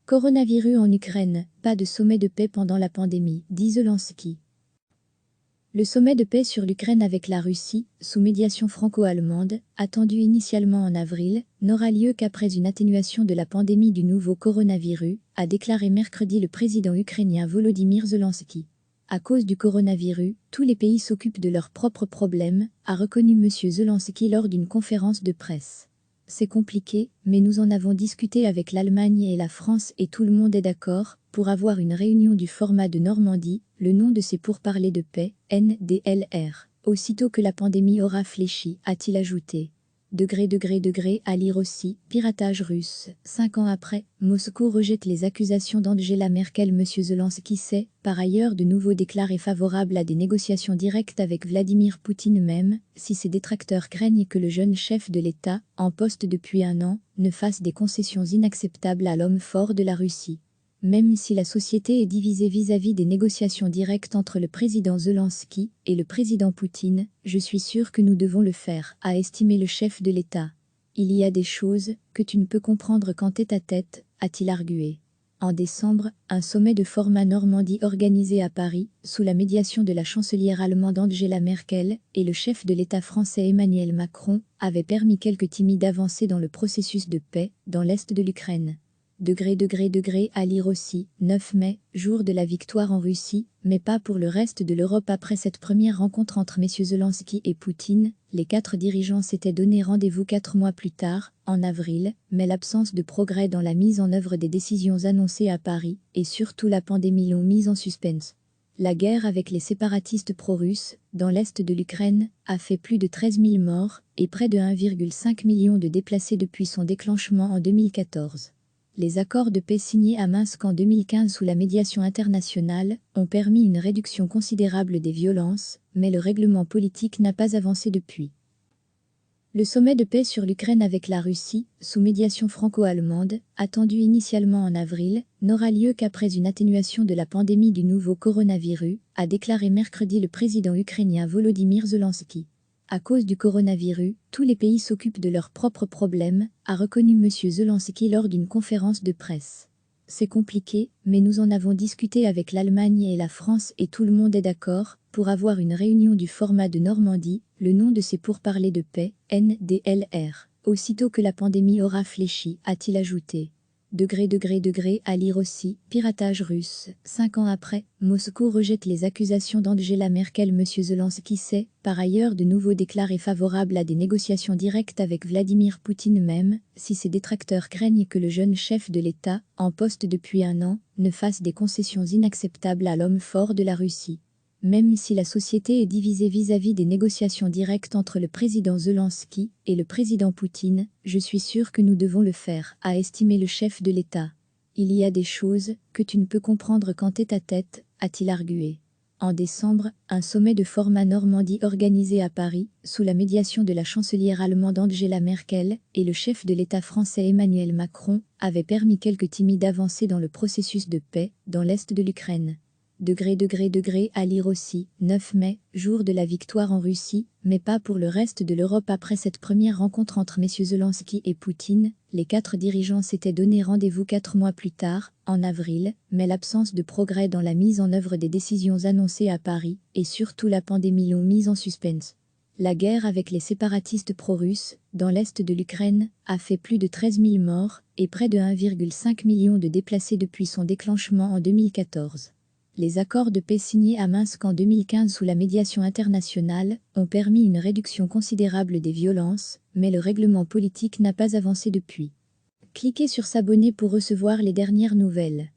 Coronavirus en Ukraine, pas de sommet de paix pendant la pandémie, dit Zelensky. Le sommet de paix sur l'Ukraine avec la Russie, sous médiation franco-allemande, attendu initialement en avril, n'aura lieu qu'après une atténuation de la pandémie du nouveau coronavirus, a déclaré mercredi le président ukrainien Volodymyr Zelensky. À cause du coronavirus, tous les pays s'occupent de leurs propres problèmes, a reconnu M. Zelensky lors d'une conférence de presse. C'est compliqué, mais nous en avons discuté avec l'Allemagne et la France et tout le monde est d'accord pour avoir une réunion du format de Normandie, le nom de ces pourparlers de paix, NDLR, aussitôt que la pandémie aura fléchi, a-t-il ajouté. À lire aussi, piratage russe. 5 ans après, Moscou rejette les accusations d'Angela Merkel. M. Zelensky s'est, par ailleurs de nouveau déclaré favorable à des négociations directes avec Vladimir Poutine même, si ses détracteurs craignent que le jeune chef de l'État, en poste depuis un an, ne fasse des concessions inacceptables à l'homme fort de la Russie. Même si la société est divisée vis-à-vis des négociations directes entre le président Zelensky et le président Poutine, je suis sûr que nous devons le faire, a estimé le chef de l'État. Il y a des choses que tu ne peux comprendre qu'en tête-à-tête, a-t-il argué. En décembre, un sommet de format Normandie organisé à Paris, sous la médiation de la chancelière allemande Angela Merkel et le chef de l'État français Emmanuel Macron, avait permis quelques timides avancées dans le processus de paix dans l'est de l'Ukraine. À lire aussi, 9 mai, jour de la victoire en Russie, mais pas pour le reste de l'Europe. Après cette première rencontre entre M. Zelensky et Poutine, les 4 dirigeants s'étaient donné rendez-vous 4 mois plus tard, en avril, mais l'absence de progrès dans la mise en œuvre des décisions annoncées à Paris, et surtout la pandémie l'ont mise en suspens. La guerre avec les séparatistes pro-russes, dans l'est de l'Ukraine, a fait plus de 13 000 morts et près de 1,5 million de déplacés depuis son déclenchement en 2014. Les accords de paix signés à Minsk en 2015 sous la médiation internationale ont permis une réduction considérable des violences, mais le règlement politique n'a pas avancé depuis. Le sommet de paix sur l'Ukraine avec la Russie, sous médiation franco-allemande, attendu initialement en avril, n'aura lieu qu'après une atténuation de la pandémie du nouveau coronavirus, a déclaré mercredi le président ukrainien Volodymyr Zelensky. À cause du coronavirus, tous les pays s'occupent de leurs propres problèmes, a reconnu M. Zelensky lors d'une conférence de presse. C'est compliqué, mais nous en avons discuté avec l'Allemagne et la France et tout le monde est d'accord pour avoir une réunion du format de Normandie, le nom de ces pourparlers de paix, NDLR, aussitôt que la pandémie aura fléchi, a-t-il ajouté. À lire aussi, piratage russe. 5 ans après, Moscou rejette les accusations d'Angela Merkel. M. Zelensky s'est, par ailleurs de nouveau déclaré favorable à des négociations directes avec Vladimir Poutine même, si ses détracteurs craignent que le jeune chef de l'État, en poste depuis un an, ne fasse des concessions inacceptables à l'homme fort de la Russie. Même si la société est divisée vis-à-vis des négociations directes entre le président Zelensky et le président Poutine, je suis sûr que nous devons le faire, a estimé le chef de l'État. Il y a des choses que tu ne peux comprendre qu'en tête-à-tête, a-t-il argué. En décembre, un sommet de format Normandie organisé à Paris, sous la médiation de la chancelière allemande Angela Merkel et le chef de l'État français Emmanuel Macron, avait permis quelques timides avancées dans le processus de paix dans l'est de l'Ukraine. À lire aussi, 9 mai, jour de la victoire en Russie, mais pas pour le reste de l'Europe. Après cette première rencontre entre M. Zelensky et Poutine, les 4 dirigeants s'étaient donné rendez-vous 4 mois plus tard, en avril, mais l'absence de progrès dans la mise en œuvre des décisions annoncées à Paris, et surtout la pandémie l'ont mise en suspens. La guerre avec les séparatistes pro-russes, dans l'est de l'Ukraine, a fait plus de 13 000 morts et près de 1,5 million de déplacés depuis son déclenchement en 2014. Les accords de paix signés à Minsk en 2015 sous la médiation internationale ont permis une réduction considérable des violences, mais le règlement politique n'a pas avancé depuis. Cliquez sur s'abonner pour recevoir les dernières nouvelles.